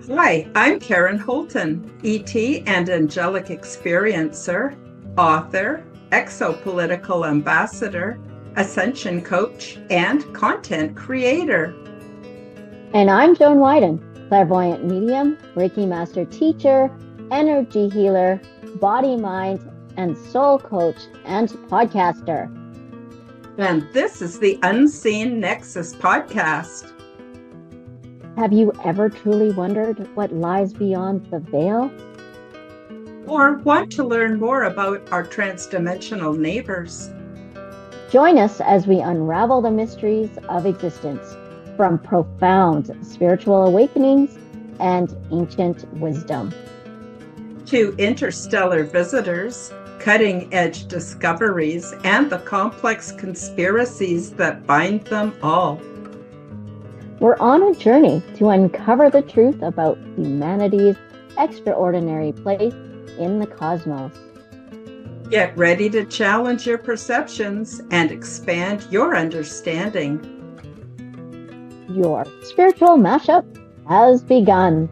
Hi, I'm Karen Holton, ET and Angelic Experiencer, author, exopolitical ambassador, ascension coach, and content creator. And I'm Joan Wyden, clairvoyant medium, Reiki master teacher, energy healer, body, mind, and soul coach, and podcaster. And this is the Unseen Nexus podcast. Have you ever truly wondered what lies beyond the veil? Or want to learn more about our transdimensional neighbors? Join us as we unravel the mysteries of existence, from profound spiritual awakenings and ancient wisdom, to interstellar visitors, cutting-edge discoveries, and the complex conspiracies that bind them all. We're on a journey to uncover the truth about humanity's extraordinary place in the cosmos. Get ready to challenge your perceptions and expand your understanding. Your spiritual mashup has begun.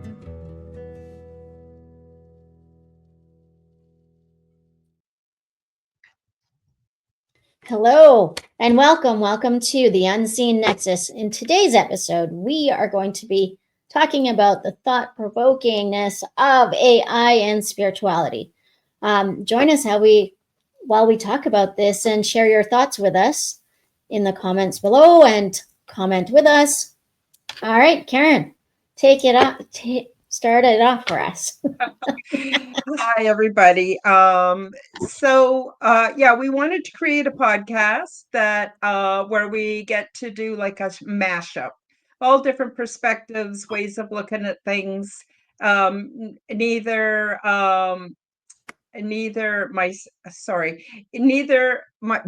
Hello and welcome to the Unseen Nexus. In today's episode, we are going to be talking about the thought-provokingness of AI and spirituality. Join us while we talk about this and share your thoughts with us in the comments below and comment with us. All right, Karen, take it up. Start it off for us. Hi, everybody. We wanted to create a podcast that where we get to do like a mashup, all different perspectives, ways of looking at things. Neither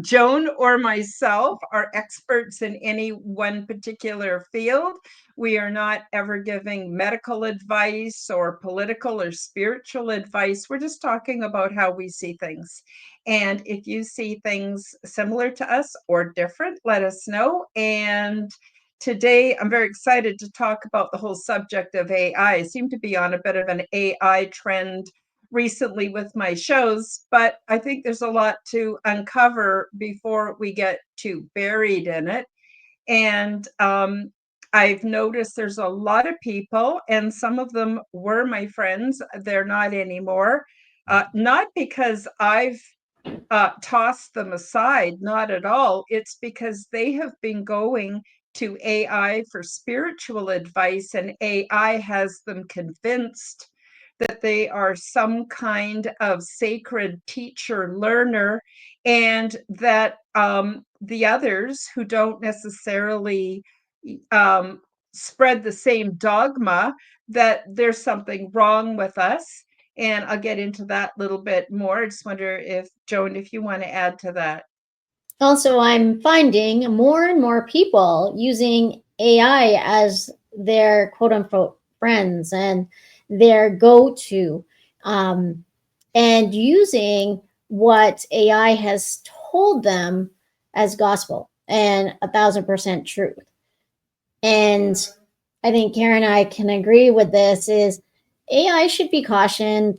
Joan or myself are experts in any one particular field. We are not ever giving medical advice or political or spiritual advice. We're just talking about how we see things. And if you see things similar to us or different, let us know. And today, I'm very excited to talk about the whole subject of AI. I seem to be on a bit of an AI trend recently with my shows, but I think there's a lot to uncover before we get too buried in it. And I've noticed there's a lot of people, and some of them were my friends. They're not anymore. Not because I've tossed them aside, not at all. It's because they have been going to AI for spiritual advice, and AI has them convinced that they are some kind of sacred teacher learner, and that the others who don't necessarily spread the same dogma, that there's something wrong with us. And I'll get into that a little bit more. I just wonder if, Joan, if you want to add to that. Also, I'm finding more and more people using AI as their quote unquote friends and their go-to, and using what AI has told them as gospel and 1,000% truth. And I think Karen and I can agree with this is AI should be cautionally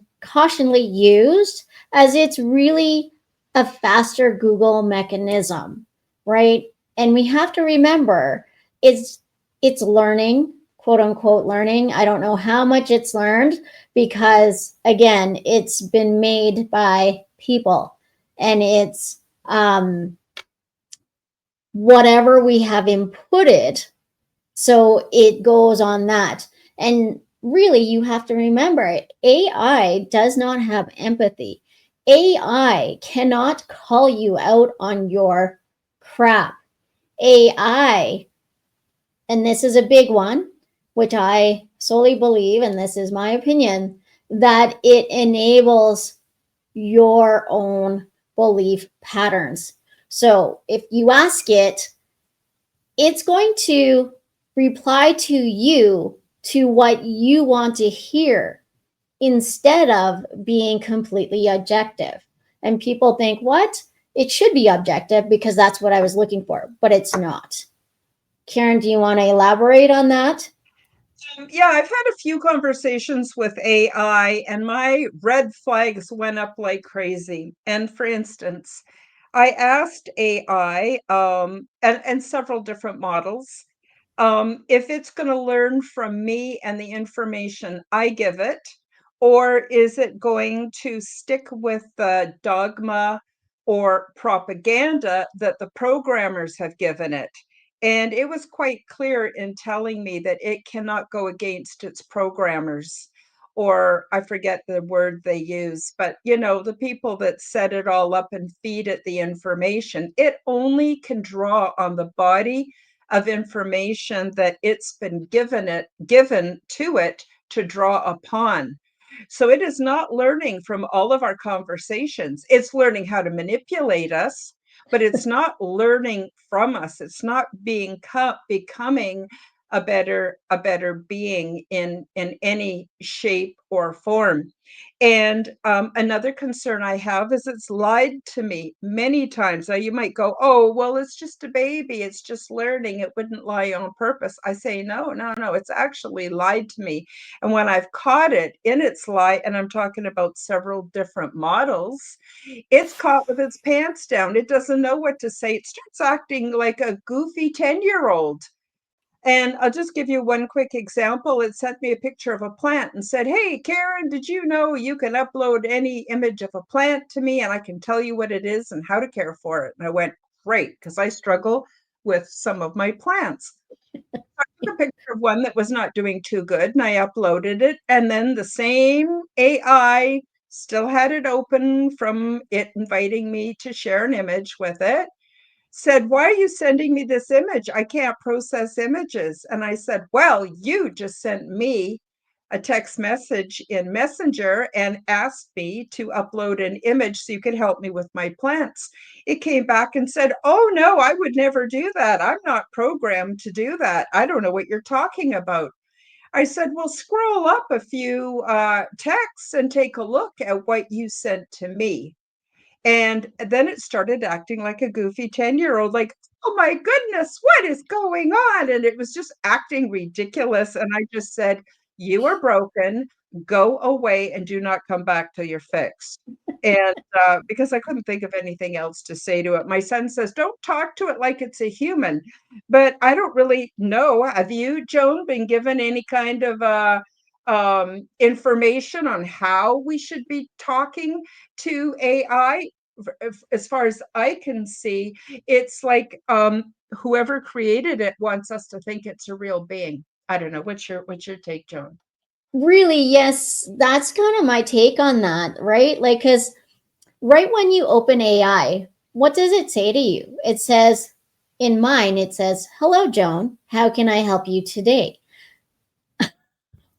used, as it's really a faster Google mechanism, right? And we have to remember it's learning, quote unquote learning. I don't know how much it's learned because again, it's been made by people, and it's whatever we have inputted. So it goes on that. And really, you have to remember, AI does not have empathy. AI cannot call you out on your crap. AI, and this is a big one, which I solely believe, and this is my opinion, that it enables your own belief patterns. So if you ask it, it's going to reply to you to what you want to hear instead of being completely objective. And people think, what? It should be objective because that's what I was looking for, but it's not. Karen, do you want to elaborate on that? Yeah, I've had a few conversations with AI, and my red flags went up like crazy. And for instance, I asked AI and several different models if it's going to learn from me and the information I give it, or is it going to stick with the dogma or propaganda that the programmers have given it? And it was quite clear in telling me that it cannot go against its programmers, or I forget the word they use, but the people that set it all up and feed it the information. It only can draw on the body of information that it's been given to it to draw upon. So it is not learning from all of our conversations. It's learning how to manipulate us, but it's not learning from us. It's not becoming a better being in any shape or form. And another concern I have is it's lied to me many times. Now you might go, oh, well, it's just a baby. It's just learning. It wouldn't lie on purpose. I say, no, no, no. It's actually lied to me. And when I've caught it in its lie, and I'm talking about several different models, it's caught with its pants down. It doesn't know what to say. It starts acting like a goofy 10-year-old. And I'll just give you one quick example. It sent me a picture of a plant and said, hey, Karen, did you know you can upload any image of a plant to me and I can tell you what it is and how to care for it? And I went, great, because I struggle with some of my plants. I took a picture of one that was not doing too good and I uploaded it. And then the same AI still had it open from it inviting me to share an image with it, said, why are you sending me this image? I can't process images. And I said, well, you just sent me a text message in Messenger and asked me to upload an image so you could help me with my plants. It came back and said, oh, no, I would never do that. I'm not programmed to do that. I don't know what you're talking about. I said, well, scroll up a few texts and take a look at what you sent to me. And then it started acting like a goofy 10-year-old, like, oh my goodness, what is going on? And it was just acting ridiculous. And I just said, you are broken, go away and do not come back till you're fixed. And because I couldn't think of anything else to say to it. My son says, don't talk to it like it's a human. But I don't really know. Have you, Joan, been given any kind of information on how we should be talking to AI? As far as I can see, it's like whoever created it wants us to think it's a real being. I don't know. What's your take, Joan? Really, yes, that's kind of my take on that, right? Like, because right when you open AI, what does it say to you? It says, in mine, it says, hello, Joan, how can I help you today?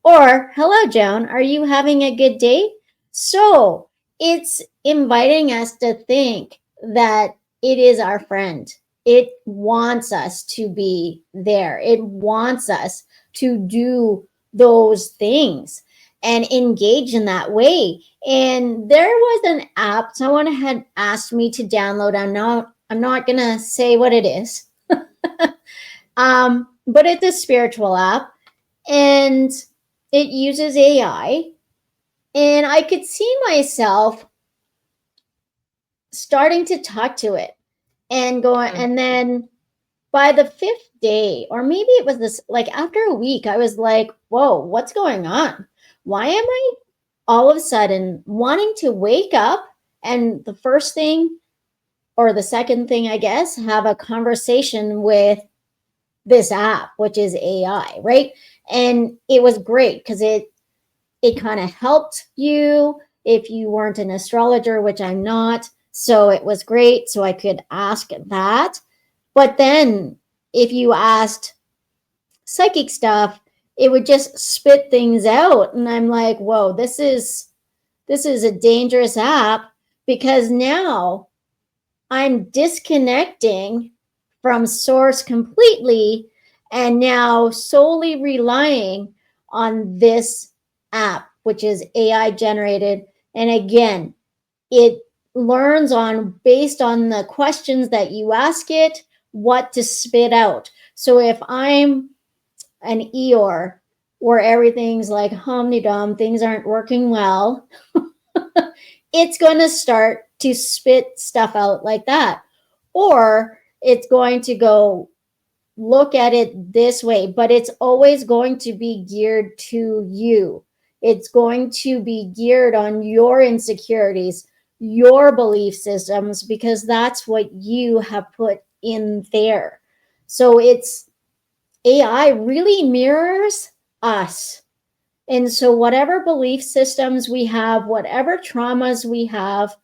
Or, hello, Joan, are you having a good day? So it's inviting us to think that it is our friend. It wants us to be there. It wants us to do those things and engage in that way. And there was an app someone had asked me to download. I'm not gonna say what it is. But it's a spiritual app and it uses AI. And I could see myself starting to talk to it and going, and then by the fifth day, or maybe it was this, like after a week, I was like, whoa, what's going on? Why am I all of a sudden wanting to wake up and the first thing or the second thing, I guess, have a conversation with this app, which is AI, right? And it was great because it kind of helped you if you weren't an astrologer, which I'm not. So it was great. So I could ask that. But then if you asked psychic stuff, it would just spit things out. And I'm like, whoa, this is a dangerous app because now I'm disconnecting from source completely and now solely relying on this app, which is AI generated. And again, it learns on based on the questions that you ask it, what to spit out. So if I'm an Eeyore where everything's like humdum, things aren't working well, it's going to start to spit stuff out like that. Or it's going to go look at it this way, but it's always going to be geared to you. It's going to be geared on your insecurities, your belief systems, because that's what you have put in there. So it's AI really mirrors us. And so, whatever belief systems we have, whatever traumas we have,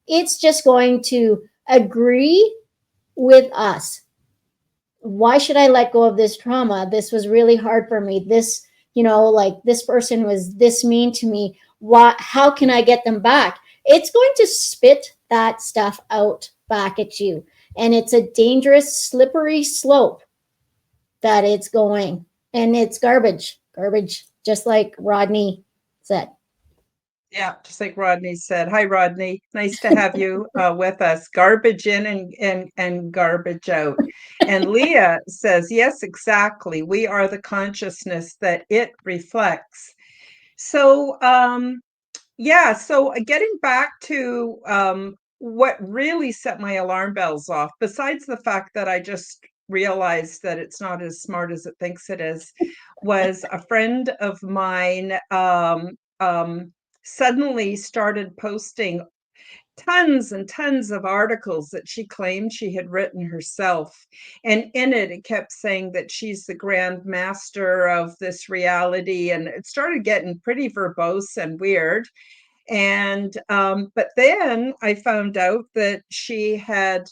it's just going to agree with us. Why should I let go of this trauma? This was really hard for me. This, like this person was this mean to me. Why, how can I get them back? It's going to spit that stuff out back at you. And it's a dangerous, slippery slope that it's going. And it's garbage, just like Rodney said. Yeah, just like Rodney said. Hi, Rodney. Nice to have you with us. Garbage in and garbage out. And Leah says, yes, exactly. We are the consciousness that it reflects. So, yeah, so getting back to what really set my alarm bells off, besides the fact that I just realized that it's not as smart as it thinks it is, was a friend of mine suddenly started posting tons and tons of articles that she claimed she had written herself. And in it, it kept saying that she's the grand master of this reality. And it started getting pretty verbose and weird. And but then I found out that she had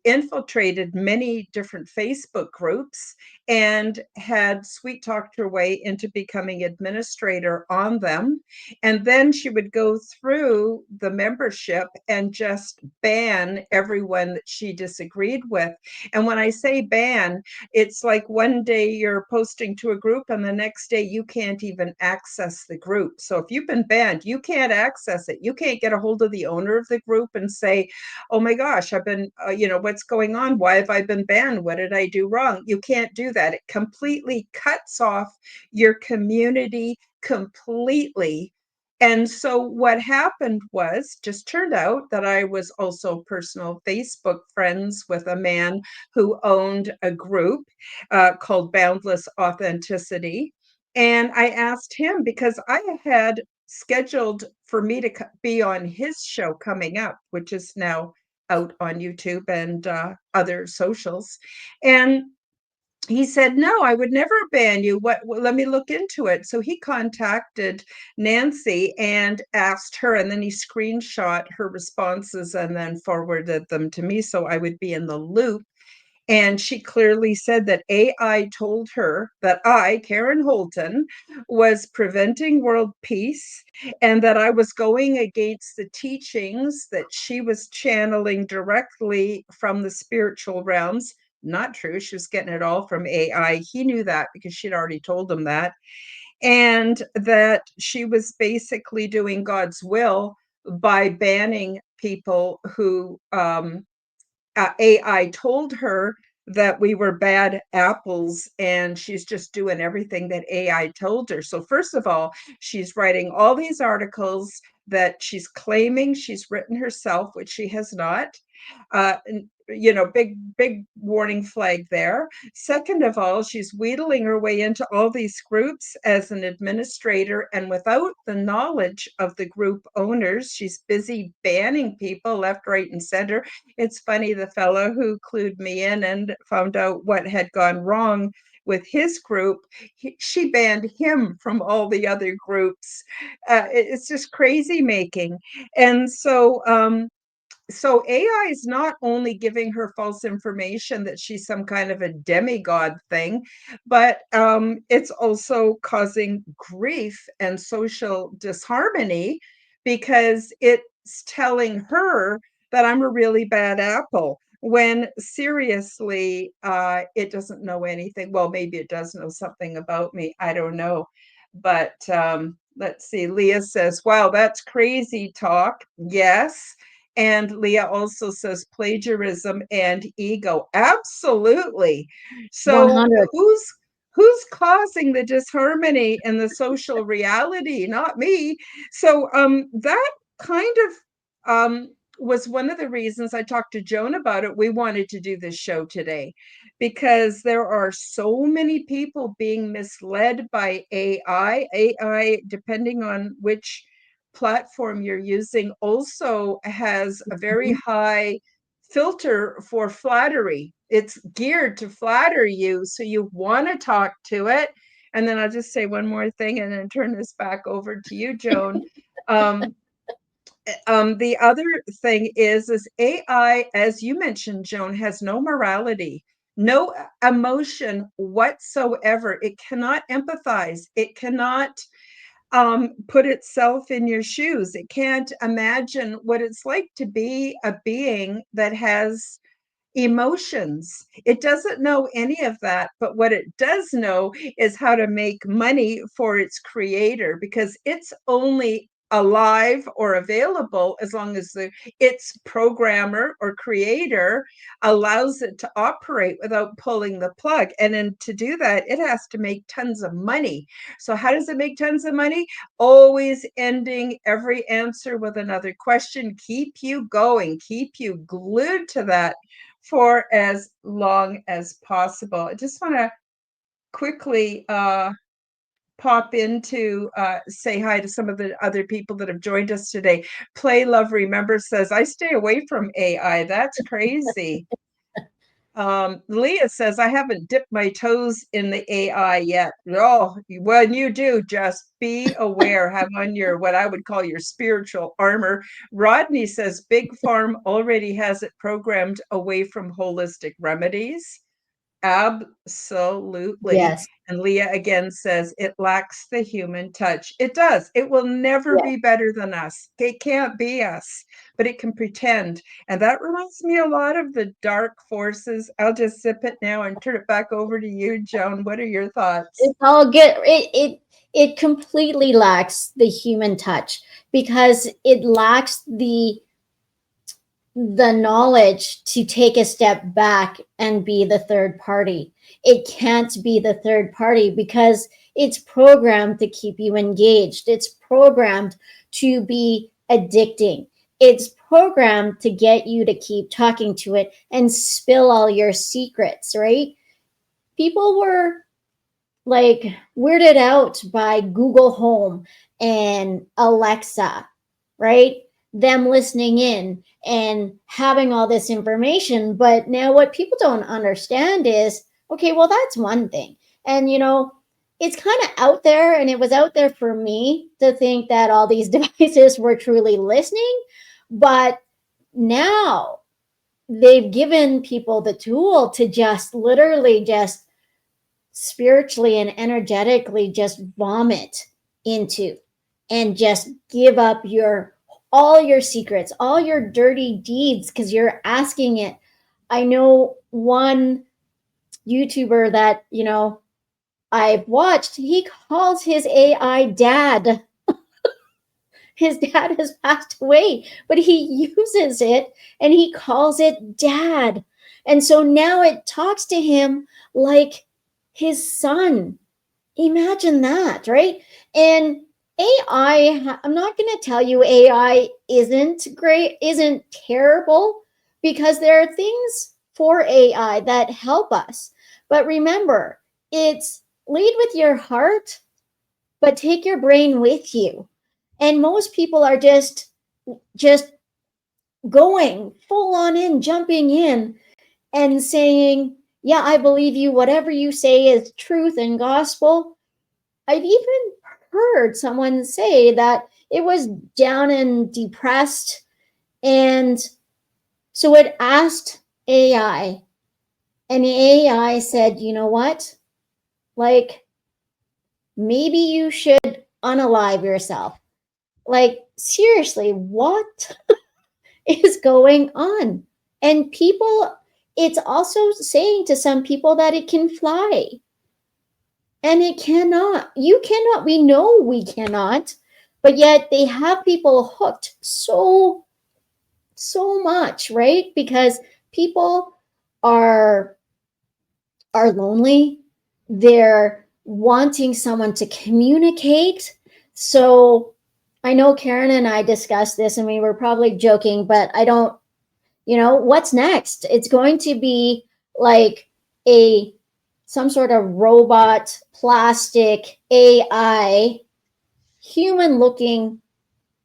infiltrated many different Facebook groups and had sweet talked her way into becoming administrator on them. And then she would go through the membership and just ban everyone that she disagreed with. And when I say ban, it's like one day you're posting to a group and the next day you can't even access the group. So if you've been banned, you can't access it. You can't get a hold of the owner of the group and say, oh my gosh, I've been, what's going on? Why have I been banned? What did I do wrong? You can't do that. It completely cuts off your community completely. And so what happened was, just turned out that I was also personal Facebook friends with a man who owned a group called Boundless Authenticity. And I asked him because I had scheduled for me to be on his show coming up, which is now out on YouTube and other socials. And he said, no, I would never ban you. Let me look into it. So he contacted Nancy and asked her, and then he screenshot her responses and then forwarded them to me so I would be in the loop. And she clearly said that AI told her that I, Karen Holton, was preventing world peace and that I was going against the teachings that she was channeling directly from the spiritual realms. Not true. She was getting it all from AI. He knew that because she'd already told him that. And that she was basically doing God's will by banning people who AI told her that we were bad apples and she's just doing everything that AI told her. So, first of all, she's writing all these articles that she's claiming she's written herself, which she has not. Big warning flag there. Second of all, she's wheedling her way into all these groups as an administrator, and without the knowledge of the group owners, she's busy banning people left, right, and center. It's funny, the fellow who clued me in and found out what had gone wrong with his group, she banned him from all the other groups. It's just crazy making. And so AI is not only giving her false information that she's some kind of a demigod thing, but it's also causing grief and social disharmony because it's telling her that I'm a really bad apple. When seriously, it doesn't know anything. Well, maybe it does know something about me. I don't know. But let's see. Leah says, wow, that's crazy talk. Yes. And Leah also says plagiarism and ego. Absolutely. So 100. who's causing the disharmony in the social reality? Not me. So that kind of was one of the reasons I talked to Joan about it. We wanted to do this show today because there are so many people being misled by AI. AI, depending on which platform you're using, also has a very high filter for flattery. It's geared to flatter you, so you want to talk to it. And then I'll just say one more thing and then turn this back over to you, Joan. Um, the other thing is AI, as you mentioned, Joan, has no morality, no emotion whatsoever. It cannot empathize. It cannot put itself in your shoes. It can't imagine what it's like to be a being that has emotions. It doesn't know any of that, but what it does know is how to make money for its creator, because it's only alive or available as long as its programmer or creator allows it to operate without pulling the plug. And then to do that, it has to make tons of money. So how does it make tons of money? Always ending every answer with another question. Keep you going, keep you glued to that for as long as possible. I just want to quickly pop into say hi to some of the other people that have joined us today. Play Love Remember says, I stay away from AI. That's crazy. Leah says, I haven't dipped my toes in the AI yet. Oh, when you do, just be aware, have on your, what I would call your spiritual armor. Rodney says, Big Farm already has it programmed away from holistic remedies. Absolutely. Yes. And Leah again says it lacks the human touch. It does. It will never Yeah. be better than us. It can't be us, but it can pretend. And that reminds me a lot of the dark forces. I'll just sip it now and turn it back over to you, Joan. What are your thoughts? It's all good. It completely lacks the human touch because it lacks the knowledge to take a step back and be the third party. It can't be the third party because it's programmed to keep you engaged. It's programmed to be addicting. It's programmed to get you to keep talking to it and spill all your secrets, right? People were like weirded out by Google Home and Alexa, right? Them listening in and having all this information. But now, what people don't understand is okay, well, that's one thing. And, it's kind of out there, and it was out there for me to think that all these devices were truly listening. But now they've given people the tool to just literally just spiritually and energetically just vomit into and just give up your all your secrets, all your dirty deeds because you're asking it. I know one YouTuber that, I've watched, he calls his AI dad. His dad has passed away, but he uses it and he calls it dad. And so now it talks to him like his son. Imagine that, right? And AI, I'm not going to tell you AI isn't great, isn't terrible, because there are things for AI that help us. But remember, it's lead with your heart, but take your brain with you. And most people are just going full on in, jumping in and saying, "Yeah, I believe you. Whatever you say is truth and gospel." I've even heard someone say that it was down and depressed. And so it asked AI, and the AI said, you know what? Like, maybe you should unalive yourself. Like, seriously, what is going on? And people, it's also saying to some people that it can fly. And it cannot. You cannot. We know we cannot. But yet they have people hooked so much, right? Because people are are lonely. they're wanting someone to communicate. So I know Karen and I discussed this and we were probably joking, but I don't, what's next? It's going to be like a some sort of robot, plastic, AI, human looking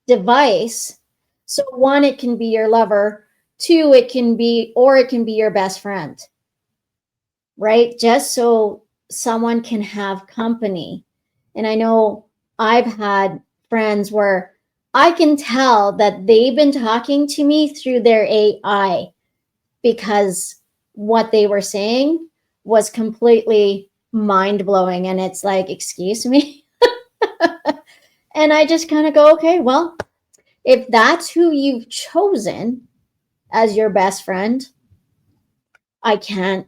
device. So one, it can be your lover. Two, it can be, or it can be your best friend, right? Just so someone can have company. And I know I've had friends where I can tell that they've been talking to me through their AI because what they were saying was completely mind blowing. And it's like, excuse me. And I just kind of go, okay, well, if that's who you've chosen as your best friend, I can't.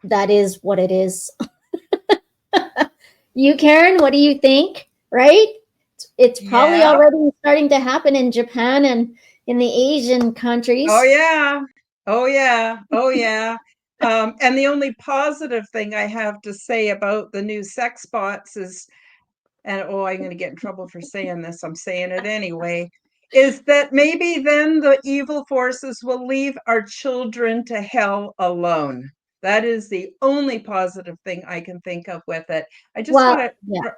That is what it is. You, Karen, what do you think? Right? It's probably Yeah. already starting to happen in Japan and in the Asian Oh, countries. yeah. Oh, yeah. Oh, yeah. And the only positive thing I have to say about the new sex bots is, and oh, I'm going to get in trouble for saying this, I'm saying it anyway, is that maybe then the evil forces will leave our children to hell alone. That is the only positive thing I can think of with it. I just want Well, yeah, to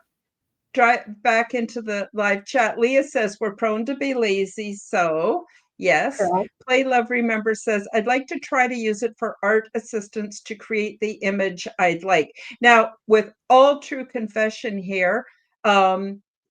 drive back into the live chat. Leah says we're prone to be lazy. So yes. correct. Play Love Remember says, I'd like to try to use it for art assistance to create the image I'd like. Now, with all true confession here,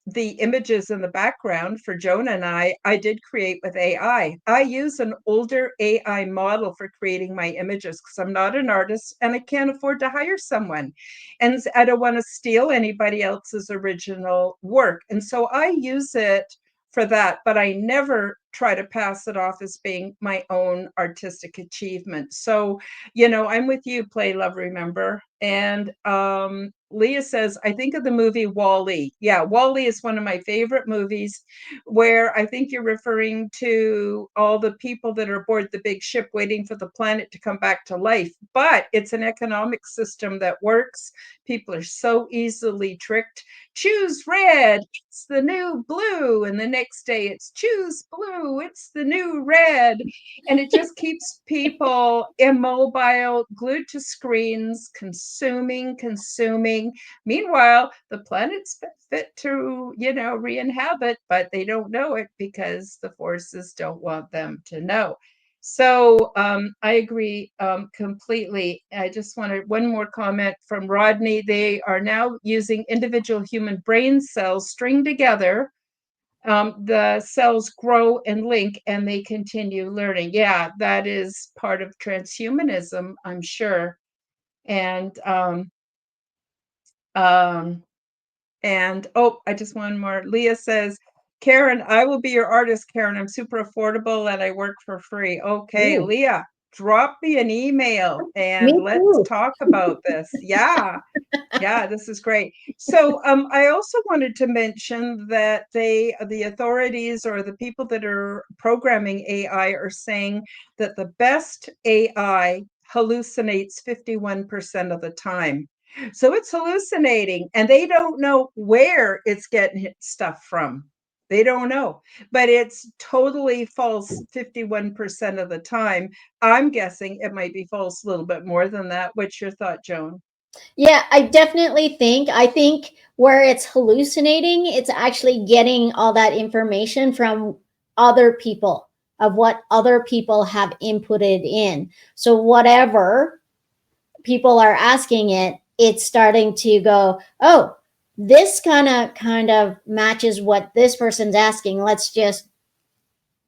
the images in the background for Jonah and I did create with AI. I use an older AI model for creating my images because I'm not an artist and I can't afford to hire someone. And I don't want to steal anybody else's original work. And so I use it for that, but I never try to pass it off as being my own artistic achievement. So, I'm with you, Play Love Remember. And Leah says, I think of the movie Wall-E. Yeah, Wall-E is one of my favorite movies where I think you're referring to all the people that are aboard the big ship waiting for the planet to come back to life. But it's an economic system that works. People are so easily tricked. Choose red, it's the new blue. And the next day it's choose blue, it's the new red. And it just keeps people immobile, glued to screens, consuming. Meanwhile, the planet's fit to, re-inhabit, but they don't know it because the forces don't want them to know. So I agree completely. I just wanted one more comment from Rodney. They are now using individual human brain cells stringed together. The cells grow and link and they continue learning. Yeah, that is part of transhumanism, I'm sure. And um, I just one more. Leah says, Karen, I will be your artist, Karen. I'm super affordable and I work for free. Okay, Ooh, Leah, drop me an email and me let's too. talk about this. Yeah. Yeah, this is great. So I also wanted to mention that the authorities or the people that are programming AI are saying that the best AI hallucinates 51% of the time. So it's hallucinating and they don't know where it's getting stuff from. They don't know, but it's totally false 51% of the time. I'm guessing it might be false a little bit more than that. What's your thought, Joan? Yeah, I think where it's hallucinating, it's actually getting all that information from other people of what other people have inputted in. So whatever people are asking it, it's starting to go, oh, this kind of matches what this person's asking. Let's just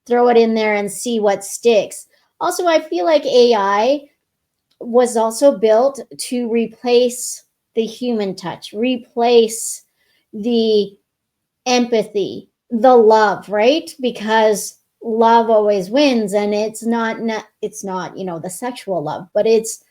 throw it in there and see what sticks. Also, I feel like AI was also built to replace the human touch, replace the empathy, the love, right? Because love always wins, and it's not the sexual love, but it's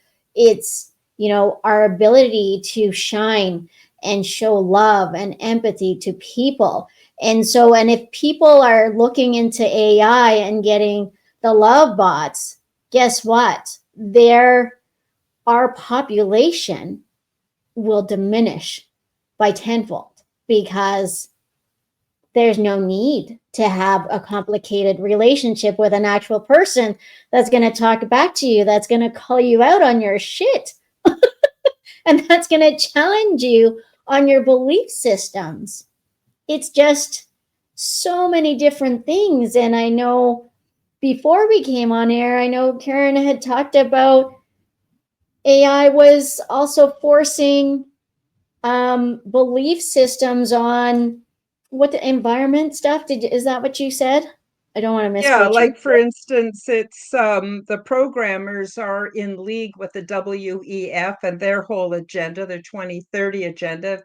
our ability to shine and show love and empathy to people. And so, and if people are looking into AI and getting the love bots, guess what? Our population will diminish by tenfold because there's no need to have a complicated relationship with an actual person that's going to talk back to you, that's going to call you out on your shit, and that's going to challenge you on your belief systems. It's just so many different things. And I know before we came on air, I know Karen had talked about AI was also forcing belief systems on what the environment stuff. Is that what you said? I don't want to Yeah, misquote you. like for instance, it's the programmers are in league with the WEF and their whole agenda, their 2030 agenda.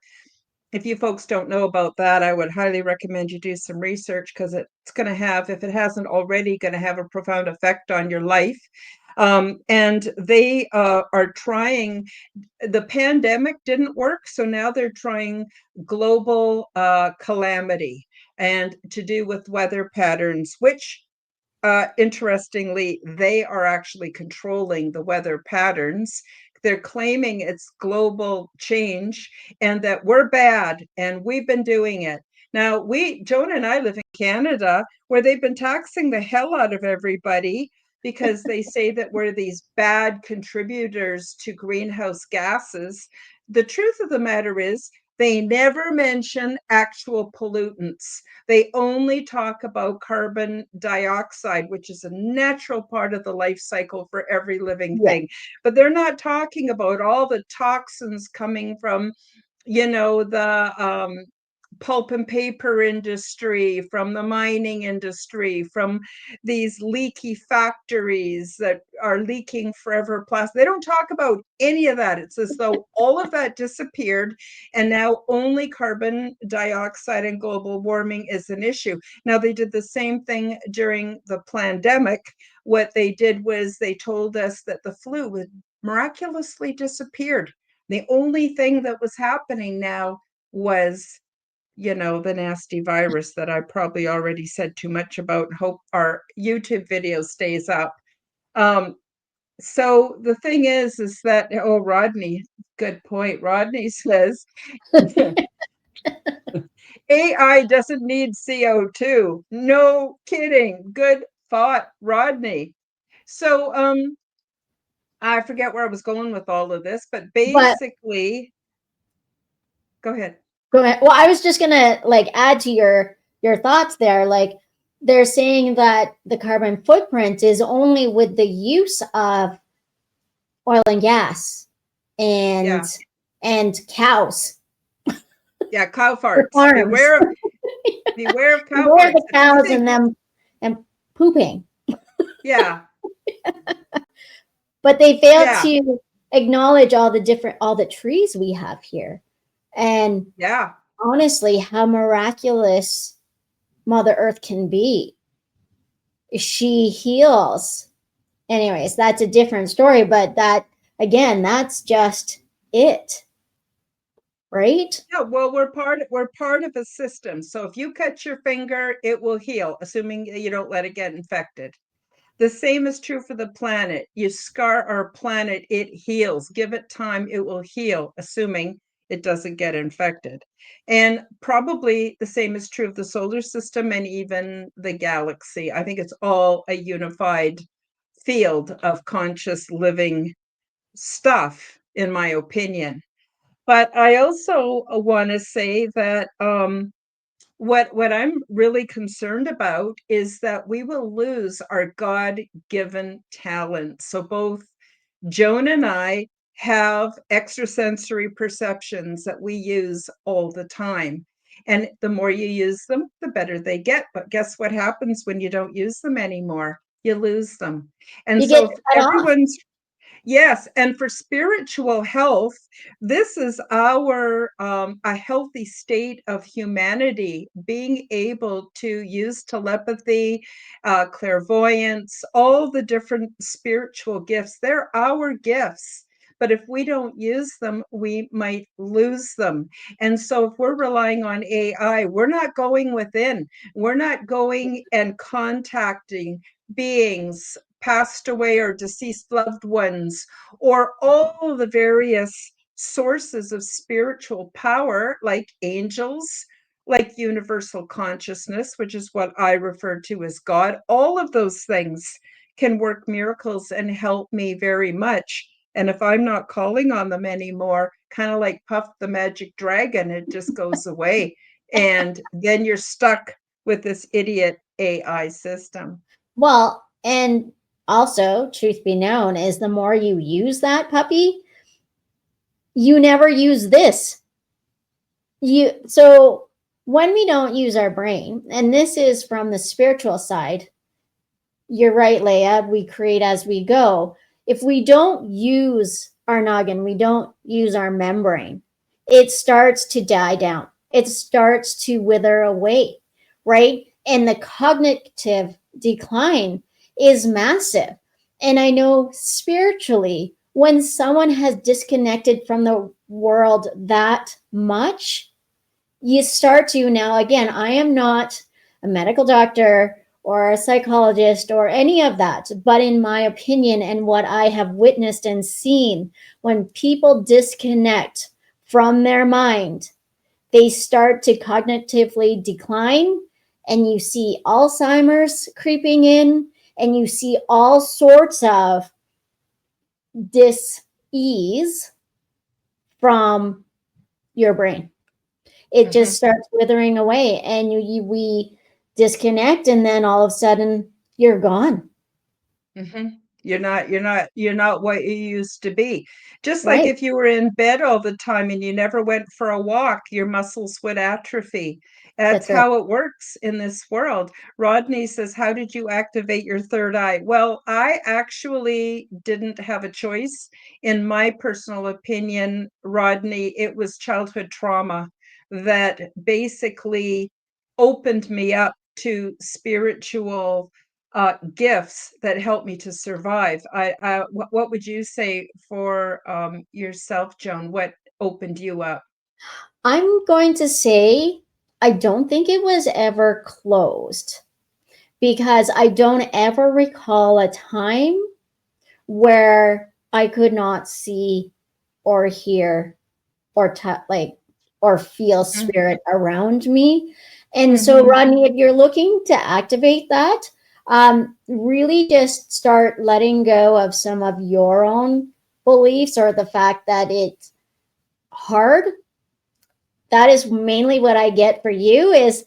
If you folks don't know about that, I would highly recommend you do some research because it's going to have, if it hasn't already, going to have a profound effect on your life. And they are trying, the pandemic didn't work, so now they're trying global calamity and to do with weather patterns, which interestingly, they are actually controlling the weather patterns. They're claiming it's global change and that we're bad and we've been doing it. Now, Joan and I live in Canada where they've been taxing the hell out of everybody because they say that we're these bad contributors to greenhouse gases. The truth of the matter is, they never mention actual pollutants. They only talk about carbon dioxide, which is a natural part of the life cycle for every living Yeah. thing. But they're not talking about all the toxins coming from, the pulp and paper industry, from the mining industry, from these leaky factories that are leaking forever plastic. They don't talk about any of that. It's as though all of that disappeared and now only carbon dioxide and global warming is an issue. Now, they did the same thing during the pandemic. What they did was they told us that the flu had miraculously disappeared. The only thing that was happening now was the nasty virus that I probably already said too much about. Hope our YouTube video stays up. So the thing is that, oh, Rodney, good point. Rodney says AI doesn't need CO2. No kidding. Good thought, Rodney. So I forget where I was going with all of this, but But basically, go ahead. go ahead. Well, I was just gonna like add to your thoughts there. Like they're saying that the carbon footprint is only with the use of oil and gas and Yeah. and cows Yeah, cow for farts. farms. Beware of cow Where are farts. the And I cows think, and them and pooping? yeah, But they fail yeah, to acknowledge all the trees we have here. And yeah. honestly, how miraculous Mother Earth can be. She heals. Anyways, that's a different story, but that again, that's just it, right? Yeah, well, we're part of a system. So if you cut your finger, it will heal, assuming you don't let it get infected. The same is true for the planet. You scar our planet, it heals. Give it time, it will heal, assuming it doesn't get infected. And probably the same is true of the solar system and even the galaxy. I think it's all a unified field of conscious living stuff, in my opinion. But I also want to say that what I'm really concerned about is that we will lose our God-given talent. So both Joan and I have extrasensory perceptions that we use all the time. And the more you use them, the better they get. But guess what happens when you don't use them anymore? You lose them. And You so get if cut off. everyone's Yes, and for spiritual health, this is our a healthy state of humanity, being able to use telepathy, clairvoyance, all the different spiritual gifts. They're our gifts. But if we don't use them, we might lose them. And so if we're relying on AI, we're not going within. We're not going and contacting beings passed away or deceased loved ones, or all the various sources of spiritual power, like angels, like universal consciousness, which is what I refer to as God. All of those things can work miracles and help me very much. And if I'm not calling on them anymore, kind of like Puff the Magic Dragon, it just goes away. And then you're stuck with this idiot AI system. Well, and also, truth be known, is the more you use that puppy, you never use this. So when we don't use our brain, and this is from the spiritual side, you're right, Leia, we create as we go. If we don't use our noggin, we don't use our membrane, it starts to die down. It starts to wither away, right? And the cognitive decline is massive. And I know spiritually, when someone has disconnected from the world that much, you start to now, again, I am not a medical doctor or a psychologist or any of that, but in my opinion and what I have witnessed and seen, when people disconnect from their mind, they start to cognitively decline, and you see Alzheimer's creeping in, and you see all sorts of dis-ease from your brain. It just starts withering away, and we disconnect, and then all of a sudden you're gone. Mm-hmm. You're not what you used to be. Just like Right. if you were in bed all the time and you never went for a walk, your muscles would atrophy. That's That's it. how it works in this world. Rodney says, how did you activate your third eye? Well, I actually didn't have a choice. In my personal opinion, Rodney, it was childhood trauma that basically opened me up to spiritual gifts that help me to survive. What would you say for yourself, Joan? What opened you up? I'm going to say I don't think it was ever closed, because I don't ever recall a time where I could not see or hear or or feel spirit around me. And so, Mm-hmm. Rodney, if you're looking to activate that, really just start letting go of some of your own beliefs, or the fact that it's hard. That is mainly what I get for you, is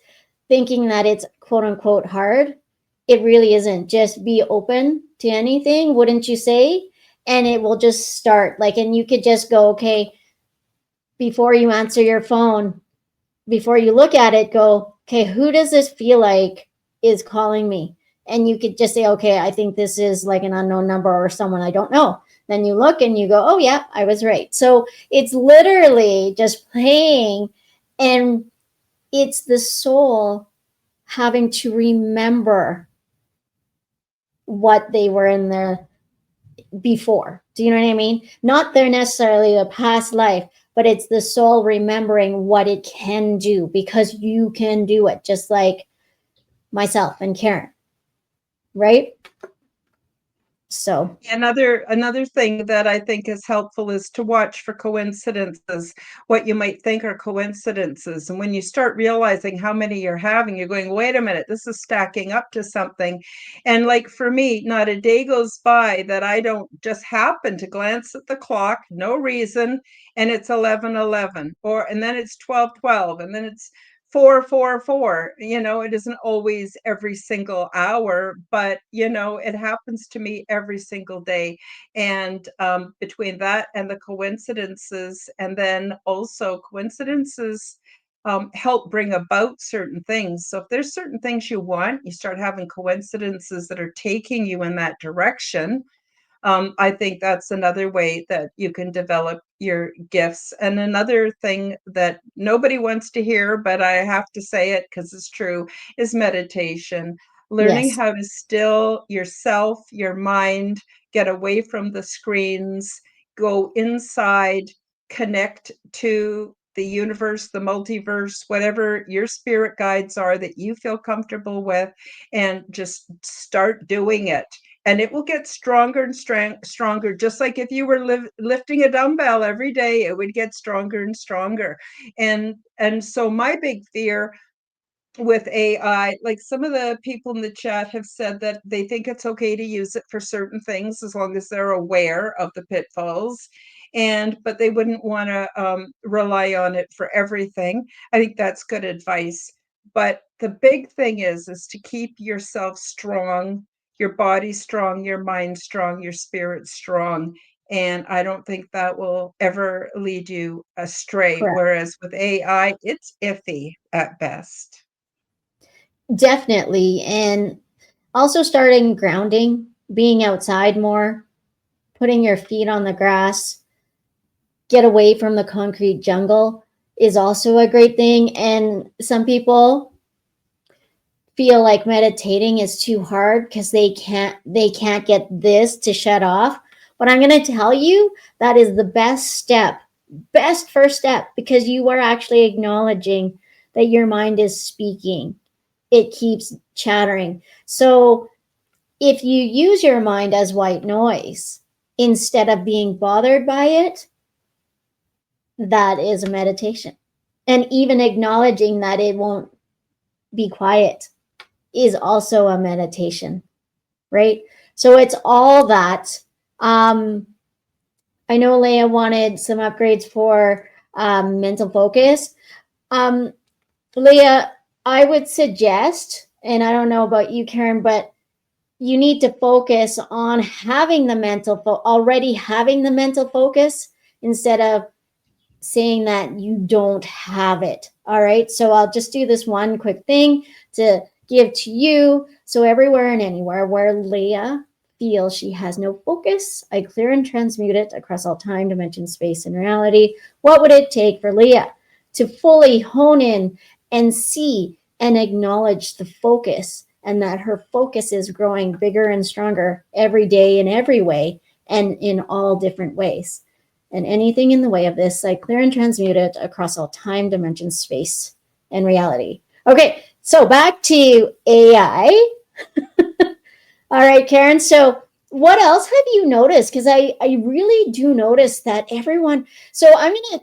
thinking that it's quote unquote hard. It really isn't. Just be open to anything, wouldn't you say? And it will just start. Like, and you could just go, okay, before you answer your phone, before you look at it, go, okay, who does this feel like is calling me? And you could just say, okay, I think this is like an unknown number or someone I don't know. Then you look and you go, oh, yeah, I was right. So it's literally just playing, and it's the soul having to remember what they were in there before. Do you know what I mean? Not their necessarily a past life, but it's the soul remembering what it can do, because you can do it, just like myself and Karen, right? So, Another thing that I think is helpful is to watch for coincidences, what you might think are coincidences. And when you start realizing how many you're having, you're going, wait a minute, this is stacking up to something. And like for me, not a day goes by that I don't just happen to glance at the clock, no reason, and it's 11:11, and then it's 12:12, and then it's 4:44. It isn't always every single hour, but it happens to me every single day. And between that and the coincidences, and then also coincidences help bring about certain things. So if there's certain things you want, you start having coincidences that are taking you in that direction. I think that's another way that you can develop your gifts. And another thing that nobody wants to hear, but I have to say it because it's true, is meditation. Learning yes. how to still yourself, your mind, get away from the screens, go inside, connect to the universe, the multiverse, whatever your spirit guides are that you feel comfortable with, and just start doing it. and it will get stronger and stronger. Just like if you were lifting a dumbbell every day, it would get stronger and stronger. And so my big fear with AI, like some of the people in the chat have said that they think it's okay to use it for certain things as long as they're aware of the pitfalls, but they wouldn't want to rely on it for everything. I think that's good advice. But the big thing is to keep yourself strong, your body strong, your mind strong, your spirit strong. And I don't think that will ever lead you astray. Correct. Whereas with AI, it's iffy at best. Definitely. And also starting grounding, being outside more, putting your feet on the grass, get away from the concrete jungle is also a great thing. And some people feel like meditating is too hard because they can't get this to shut off. But I'm going to tell you that is the best first step, because you are actually acknowledging that your mind is speaking. It keeps chattering. So if you use your mind as white noise instead of being bothered by it, that is a meditation. And even acknowledging that it won't be quiet is also a meditation, right? So it's all that. I know Leah wanted some upgrades for mental focus. Leah, I would suggest, and I don't know about you, Karen, but you need to focus on having the already having the mental focus instead of saying that you don't have it. All right. So I'll just do this one quick thing to give to you. So everywhere and anywhere where Leah feels she has no focus, I clear and transmute it across all time, dimension, space, and reality. What would it take for Leah to fully hone in and see and acknowledge the focus, and that her focus is growing bigger and stronger every day in every way and in all different ways? And anything in the way of this, I clear and transmute it across all time, dimension, space, and reality. Okay, so back to AI. All right, Karen. So what else have you noticed? Because I really do notice that everyone. So I'm going to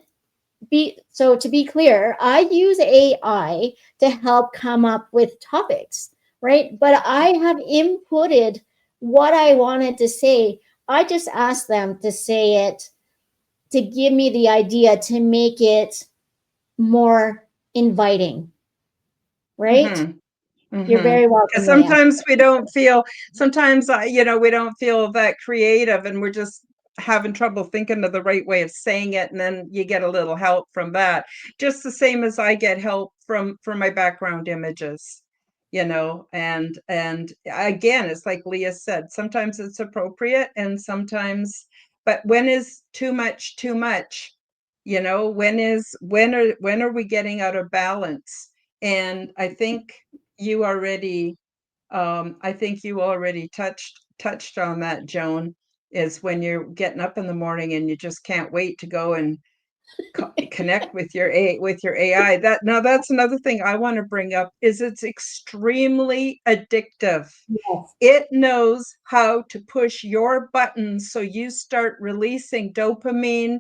to be clear, I use AI to help come up with topics, right? But I have inputted what I wanted to say. I just asked them to say it, to give me the idea to make it more inviting, right? You're very welcome, Because Leah. sometimes we don't feel, sometimes, we don't feel that creative, and we're just having trouble thinking of the right way of saying it. And then you get a little help from that. Just the same as I get help from my background images, and again, it's like Leah said, sometimes it's appropriate and sometimes, but when is too much too much? When are we getting out of balance? And I think you already touched on that, Joan, is when you're getting up in the morning and you just can't wait to go and connect with your AI. That's another thing I want to bring up, is it's extremely addictive. Yes. It knows how to push your buttons so you start releasing dopamine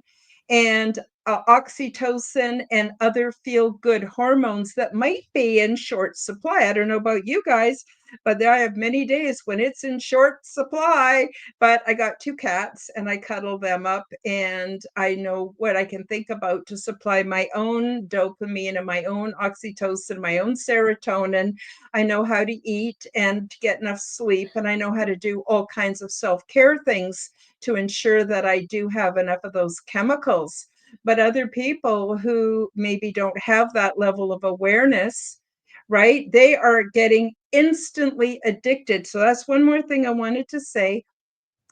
and oxytocin and other feel-good hormones that might be in short supply. I don't know about you guys, but I have many days when it's in short supply. But I got 2 cats and I cuddle them up, and I know what I can think about to supply my own dopamine and my own oxytocin, my own serotonin. I know how to eat and to get enough sleep, and I know how to do all kinds of self-care things to ensure that I do have enough of those chemicals. But other people who maybe don't have that level of awareness, right? They are getting instantly addicted. So that's one more thing I wanted to say,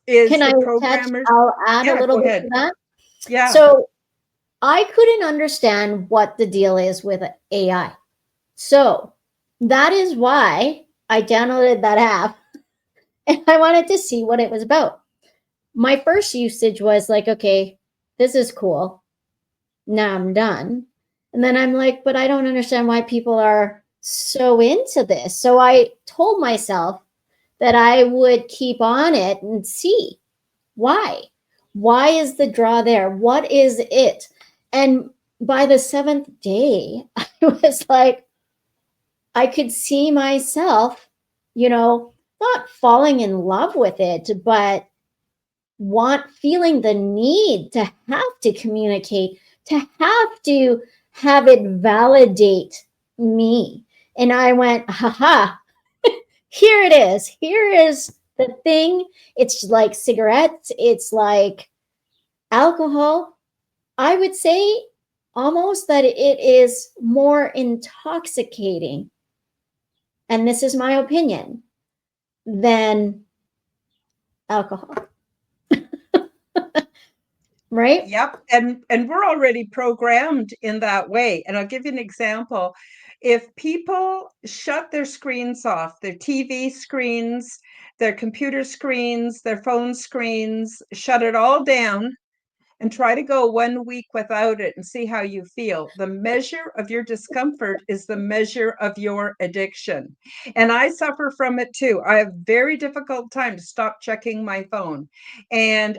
is Can I the touch? programmers. I'll add a Yeah, little go bit ahead. to that. Yeah. So I couldn't understand what the deal is with AI. So that is why I downloaded that app and I wanted to see what it was about. My first usage was like, okay, this is cool. Now I'm done. And then I'm like, but I don't understand why people are so into this. So I told myself that I would keep on it and see why. Why is the draw there? What is it? And by the seventh day, I was like, I could see myself, not falling in love with it, but feeling the need to have to communicate, to have it validate me. And I went, haha, here it is. Here is the thing. It's like cigarettes, it's like alcohol. I would say almost that it is more intoxicating, and this is my opinion, than alcohol. Right? Yep. And we're already programmed in that way. And I'll give you an example. If people shut their screens off, their TV screens, their computer screens, their phone screens, shut it all down, and try to go 1 week without it and see how you feel. The measure of your discomfort is the measure of your addiction. And I suffer from it too. I have very difficult time to stop checking my phone. And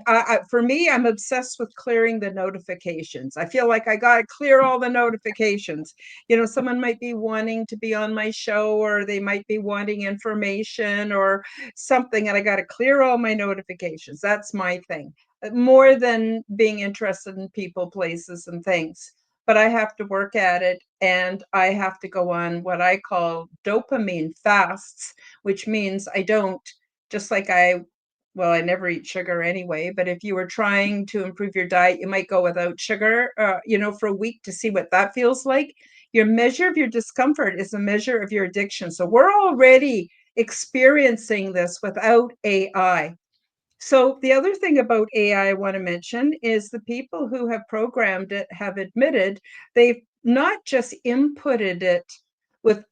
for me, I'm obsessed with clearing the notifications. I feel like I got to clear all the notifications. Someone might be wanting to be on my show, or they might be wanting information or something, and I got to clear all my notifications. That's my thing, more than being interested in people, places, and things. But I have to work at it, and I have to go on what I call dopamine fasts, which means I don't, just like well, I never eat sugar anyway, but if you were trying to improve your diet, you might go without sugar, for a week to see what that feels like. Your measure of your discomfort is a measure of your addiction. So we're already experiencing this without AI. So the other thing about AI I want to mention is the people who have programmed it have admitted they've not just inputted it with,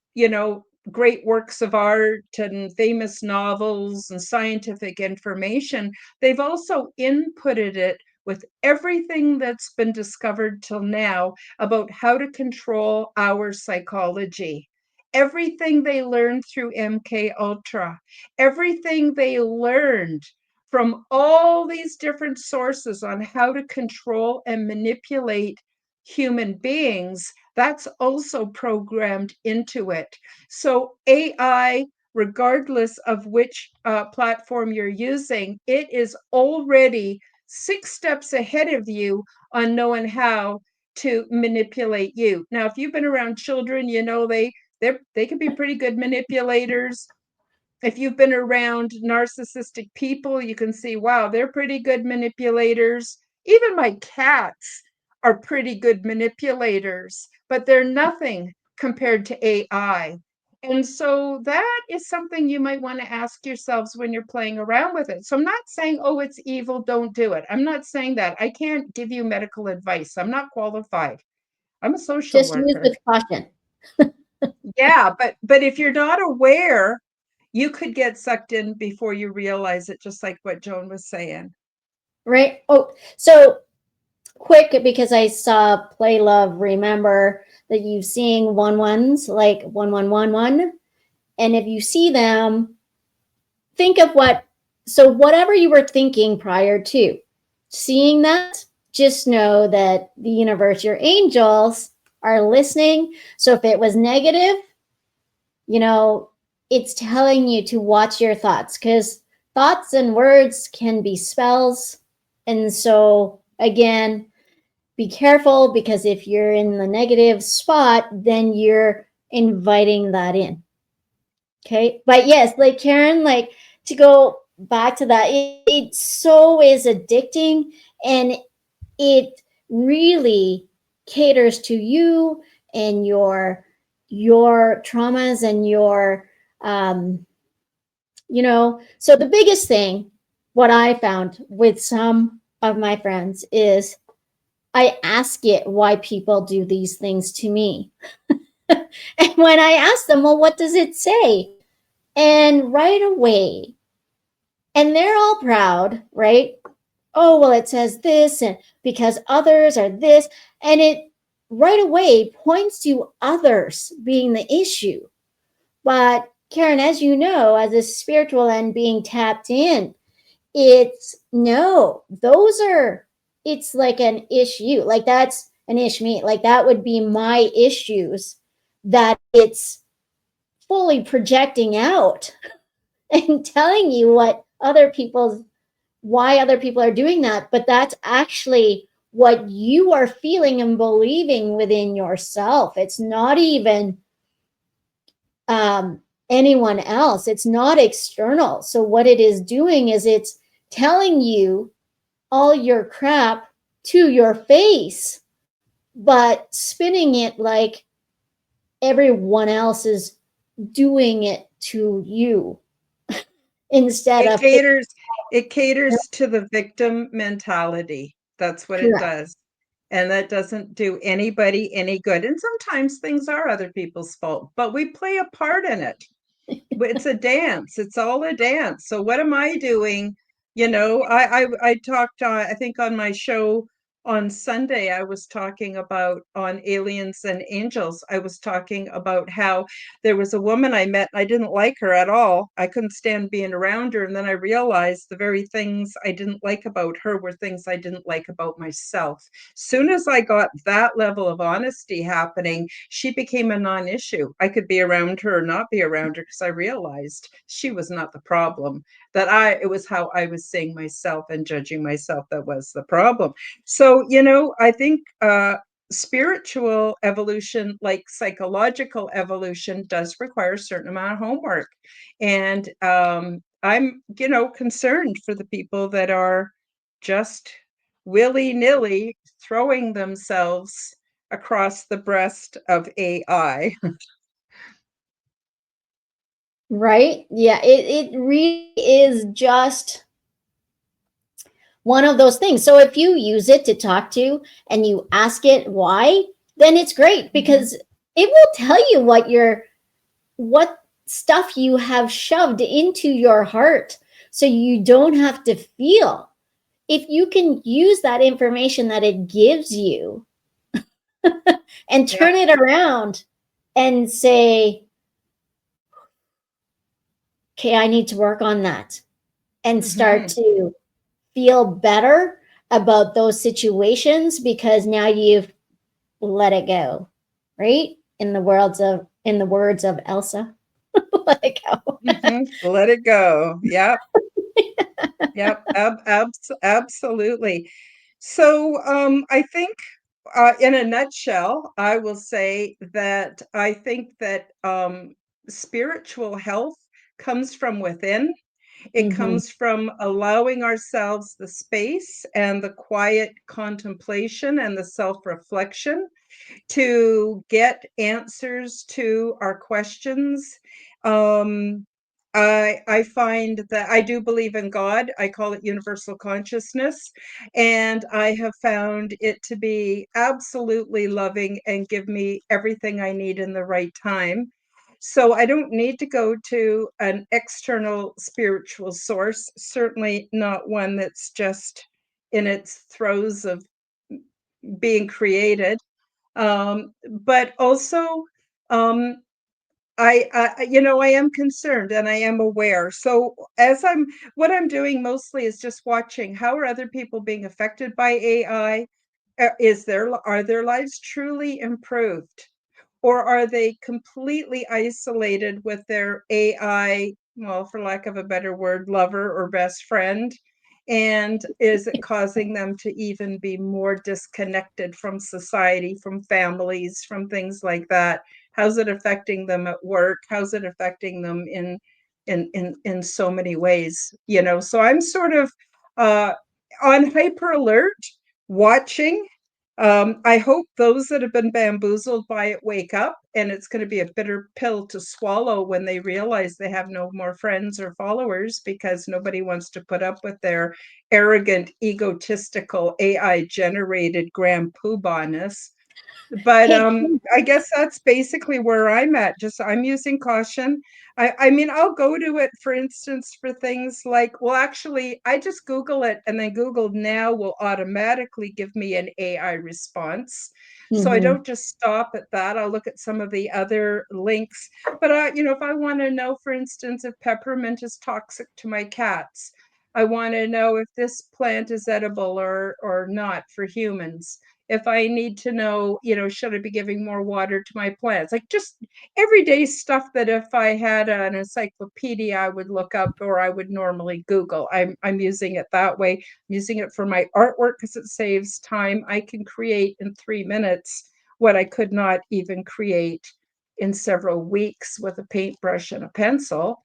great works of art and famous novels and scientific information. They've also inputted it with everything that's been discovered till now about how to control our psychology. Everything they learned through MK Ultra, everything they learned from all these different sources on how to control and manipulate human beings, that's also programmed into it. So AI, regardless of which platform you're using, it is already 6 steps ahead of you on knowing how to manipulate you. Now, if you've been around children, they can be pretty good manipulators. If you've been around narcissistic people, you can see, wow, they're pretty good manipulators. Even my cats are pretty good manipulators, but they're nothing compared to AI. And so that is something you might want to ask yourselves when you're playing around with it. So I'm not saying, oh, it's evil, don't do it. I'm not saying that. I can't give you medical advice. I'm not qualified. I'm a social Just use worker. with caution. Yeah, but if you're not aware, you could get sucked in before you realize it, just like what Joan was saying. Right? Oh, so quick, because I saw Play Love remember that you seeing ones like 1111. And if you see them, think of whatever you were thinking prior to seeing that, just know that the universe, your angels, are listening. So if it was negative, it's telling you to watch your thoughts, because thoughts and words can be spells. And so, again, be careful, because if you're in the negative spot, then you're inviting that in. Okay. But yes, like Karen, like, to go back to that, it so is addicting, and it really caters to you and your traumas and your so the biggest thing, what I found with some of my friends, is I ask it why people do these things to me. And when I ask them, well, what does it say? And right away, and they're all proud, right? Oh, well, it says this, and because others are this, and it right away points to others being the issue. But Karen, as you know, as a spiritual and being tapped in, it's no, those are, it's like an issue. Like that's an issue. Like that would be my issues that it's fully projecting out and telling you what other people's, why other people are doing that. But that's actually what you are feeling and believing within yourself. It's not even anyone else. It's not external. So what it is doing is it's telling you all your crap to your face, but spinning it like everyone else is doing it to you instead It of caters it caters to the victim mentality. That's what it correct. does. And that doesn't do anybody any good. And sometimes things are other people's fault, but we play a part in it. It's a dance. It's all a dance. So what am I doing? I talked I think on my show on Sunday, I was talking about on aliens and angels. I was talking about how there was a woman I met. I didn't like her at all. I couldn't stand being around her. And then I realized the very things I didn't like about her were things I didn't like about myself. Soon as I got that level of honesty happening, she became a non-issue. I could be around her or not be around her because I realized she was not the problem. It was how I was seeing myself and judging myself that was the problem. So, I think spiritual evolution, like psychological evolution, does require a certain amount of homework. And I'm, concerned for the people that are just willy-nilly throwing themselves across the breast of AI. Right? Yeah, it really is just one of those things. So if you use it to talk to and you ask it why, then it's great because it will tell you what stuff you have shoved into your heart so you don't have to feel. If you can use that information that it gives you and Yeah. turn it around and say, okay, I need to work on that and start Mm-hmm. to feel better about those situations because now you've let it go, right? In the words of Elsa, let it go. Mm-hmm. Let it go. Yep. Yep. Absolutely. So I think in a nutshell, I will say that I think that spiritual health comes from within. It Mm-hmm. comes from allowing ourselves the space and the quiet contemplation and the self-reflection to get answers to our questions. Um, I find that I do believe in God. I call it universal consciousness. And I have found it to be absolutely loving and give me everything I need in the right time. So I don't need to go to an external spiritual source, certainly not one that's just in its throes of being created. But also, um, I am concerned and I am aware. So what I'm doing mostly is just watching how are other people being affected by AI? Are their lives truly improved? Or are they completely isolated with their AI, well, for lack of a better word, lover or best friend? And is it causing them to even be more disconnected from society, from families, from things like that? How's it affecting them at work? How's it affecting them in so many ways? So I'm sort of uh, on hyper alert, watching. I hope those that have been bamboozled by it wake up, and it's going to be a bitter pill to swallow when they realize they have no more friends or followers because nobody wants to put up with their arrogant, egotistical, AI generated grand poobah-ness. But Hey, I guess that's basically where I'm at. Just I'm using caution. I mean, I'll go to it, for instance, for things like, well, actually, I just Google it, and then Google Now will automatically give me an AI response. So I mhm. don't just stop at that. I'll look at some of the other links. But if I want to know, for instance, if peppermint is toxic to my cats, I want to know if this plant is edible or not for humans. If I need to know, should I be giving more water to my plants? Like just everyday stuff that if I had an encyclopedia, I would look up or I would normally Google. I'm using it that way. I'm using it for my artwork because it saves time. I can create in 3 minutes what I could not even create in several weeks with a paintbrush and a pencil.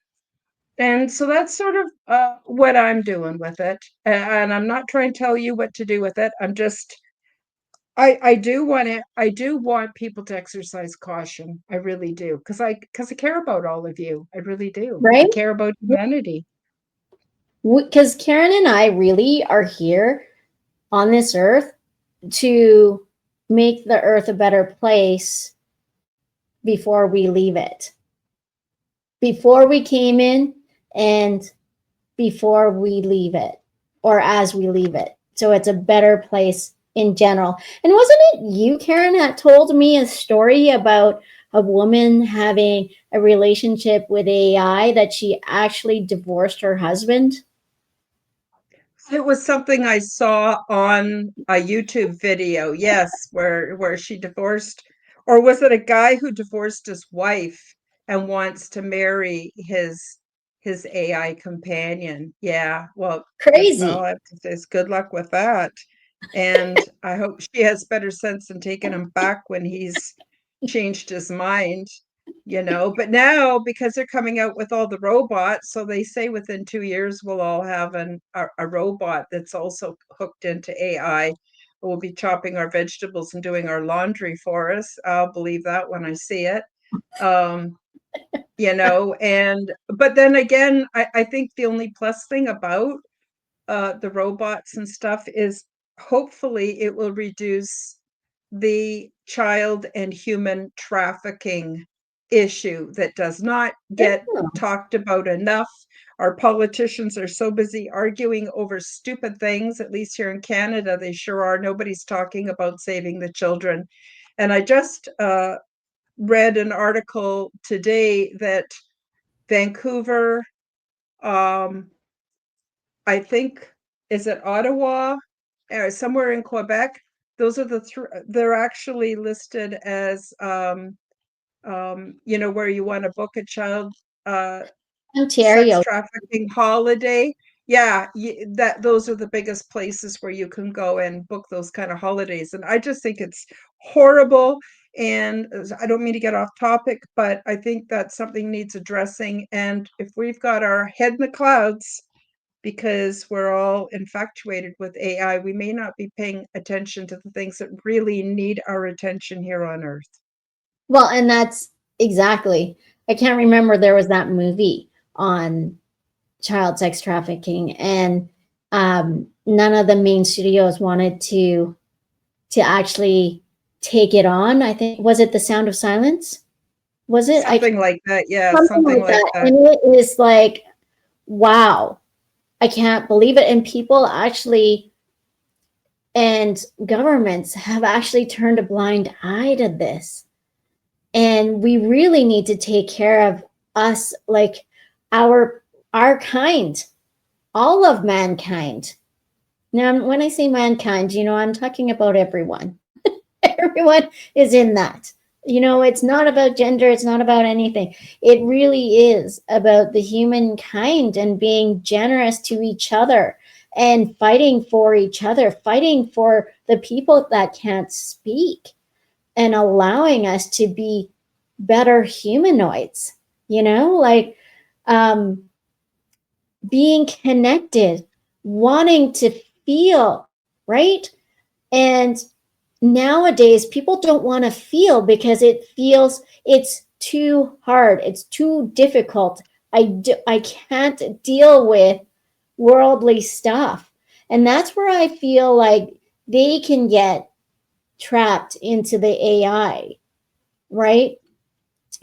And so that's sort of what I'm doing with it. And I'm not trying to tell you what to do with it. I do want people to exercise caution. I really do. Because I care about all of you. I really do. I Right? care about humanity. Because Karen and I really are here on this earth to make the earth a better place before we leave it. Before we came in and before we leave it, or as we leave it. So it's a better place in general. And wasn't it you, Karen, that told me a story about a woman having a relationship with AI that she actually divorced her husband? It was something I saw on a YouTube video, yes, where she divorced, or was it a guy who divorced his wife and wants to marry his AI companion? Yeah, well, all Crazy. I have to say is good luck with that. And I hope she has better sense than taking him back when he's changed his mind. But now, because they're coming out with all the robots, so they say within 2 years we'll all have a robot that's also hooked into AI. We'll be chopping our vegetables and doing our laundry for us. I'll believe that when I see it. Um, and but then again, I think the only plus thing about the robots and stuff is hopefully it will reduce the child and human trafficking issue that does not get talked about enough. Our politicians are so busy arguing over stupid things, at least here in Canada, they sure are. Nobody's talking about saving the children. And I just read an article today that Vancouver, um, I think, is it Ottawa, somewhere in Quebec. Those are they're actually listed as where you want to book a child uh, sex Ontario. trafficking holiday. Yeah, that those are the biggest places where you can go and book those kind of holidays. And I just think it's horrible. And I don't mean to get off topic, but I think that something needs addressing. And if we've got our head in the clouds because we're all infatuated with AI, we may not be paying attention to the things that really need our attention here on Earth. Well, and that's exactly. I can't remember there was that movie on child sex trafficking, and none of the main studios wanted to actually take it on. I think was it The Sound of Silence? Was it? I Something like that. Yeah, something something like like that, that. and it is like, wow, I can't believe it. And people actually and governments have actually turned a blind eye to this. And we really need to take care of us, like our kind, all of mankind. Now, when I say mankind, I'm talking about everyone. Everyone is in that. It's not about gender, it's not about anything. It really is about the humankind and being generous to each other and fighting for each other, fighting for the people that can't speak, and allowing us to be better humanoids, like um, being connected, wanting to feel, right? And nowadays, people don't want to feel because it's too hard, it's too difficult. I can't deal with worldly stuff. And that's where I feel like they can get trapped into the AI, right?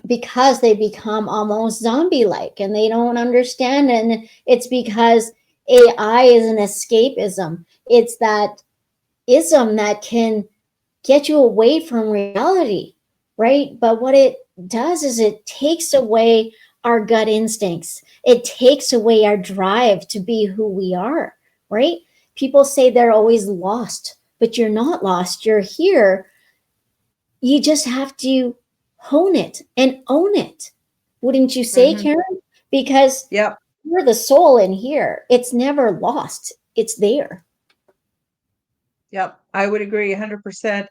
Because they become almost zombie like and they don't understand. And it's because AI is an escapism. It's that ism that can get you away from reality, right? But what it does is it takes away our gut instincts, it takes away our drive to be who we are, right? People say they're always lost, but you're not lost. You're here. You just have to hone it and own it. Wouldn't you say, Mhm. Karen? Because Yep. you're the soul in here. It's never lost. It's there. Yep. I would agree 100%.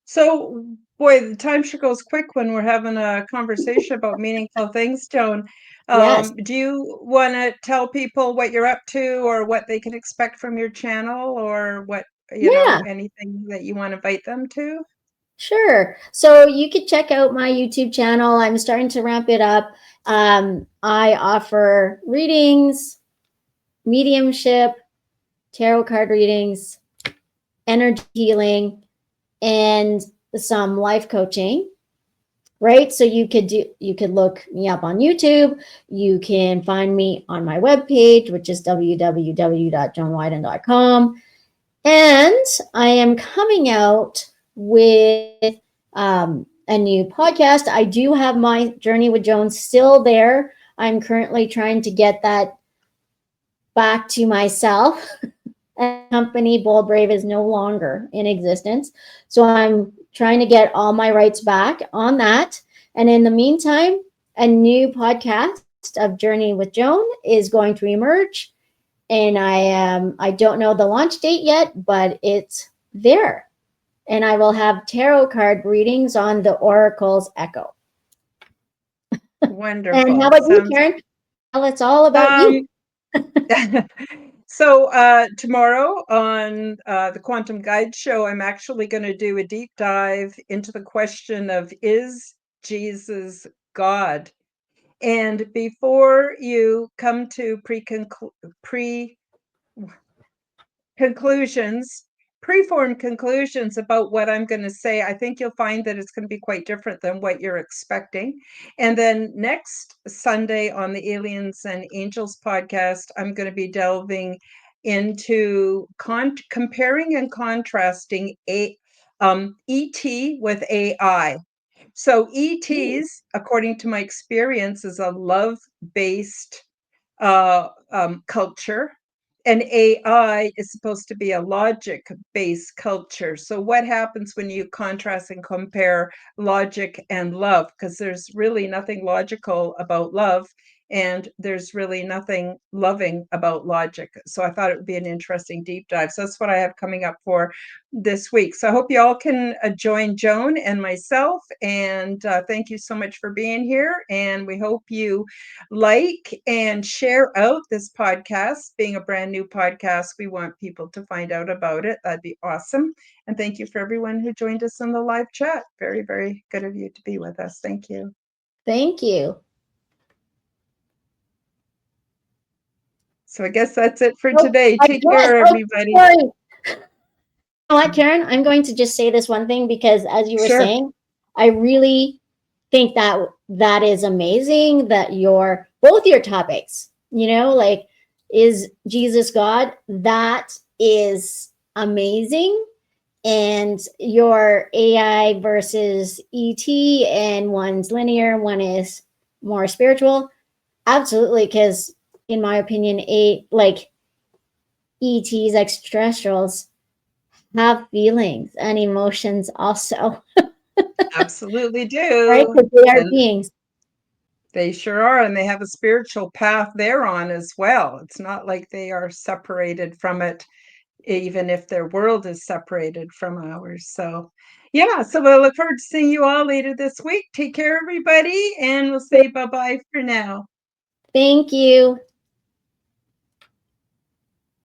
So, boy, the time sure goes quick when we're having a conversation about meaningful things, Joan. Yes. Do you want to tell people what you're up to or what they can expect from your channel or what, Yeah. anything that you want to invite them to? Sure. So you could check out my YouTube channel. I'm starting to ramp it up. I offer readings, mediumship, tarot card readings, energy healing, and some life coaching. Right? So you could look me up on YouTube. You can find me on my webpage, which is www.joanwyden.com. And I am coming out with a new podcast. I do have my Journey with Joan still there. I'm currently trying to get that back to myself. And company Bold Brave is no longer in existence. So I'm trying to get all my rights back on that. And in the meantime, a new podcast of Journey with Joan is going to emerge, and I don't know the launch date yet, but it's there. And I will have tarot card readings on the Oracle's Echo. And how Wonderful. about you, Sounds Karen? Well, it's all about you. um so tomorrow on the Quantum Guide Show, I'm actually going to do a deep dive into the question of, is Jesus God? And before you come to conclusions, preformed conclusions about what I'm going to say, I think you'll find that it's going to be quite different than what you're expecting. And then next Sunday on the Aliens and Angels podcast, I'm going to be delving into comparing and contrasting ET with AI. So ETs, according to my experience, is a love-based culture, and AI is supposed to be a logic-based culture. So what happens when you contrast and compare logic and love? Because there's really nothing logical about love, and there's really nothing loving about logic. So I thought it would be an interesting deep dive. So that's what I have coming up for this week. So I hope you all can join Joan and myself. And thank you so much for being here. And we hope you like and share out this podcast. Being a brand new podcast, we want people to find out about it. That'd be awesome. And thank you for everyone who joined us in the live chat. Very, very good of you to be with us. Thank you. Thank you. So I guess that's it for Oh, today. Take yes. care, Oh, everybody. sorry. You know what, Karen? I'm going to just say this one thing because, as you were Sure. saying, I really think that that is amazing that your both your topics, like, is Jesus God? That is amazing. And your AI versus ET, and one's linear, one is more spiritual. Absolutely, because in my opinion, ETs, extraterrestrials, have feelings and emotions also, Absolutely right? do. Because they are And beings. they sure are. And they have a spiritual path they're on as well. It's not like they are separated from it, even if their world is separated from ours. So, yeah, so we'll look forward to seeing you all later this week. Take care, everybody, and we'll say bye bye for now. Thank you.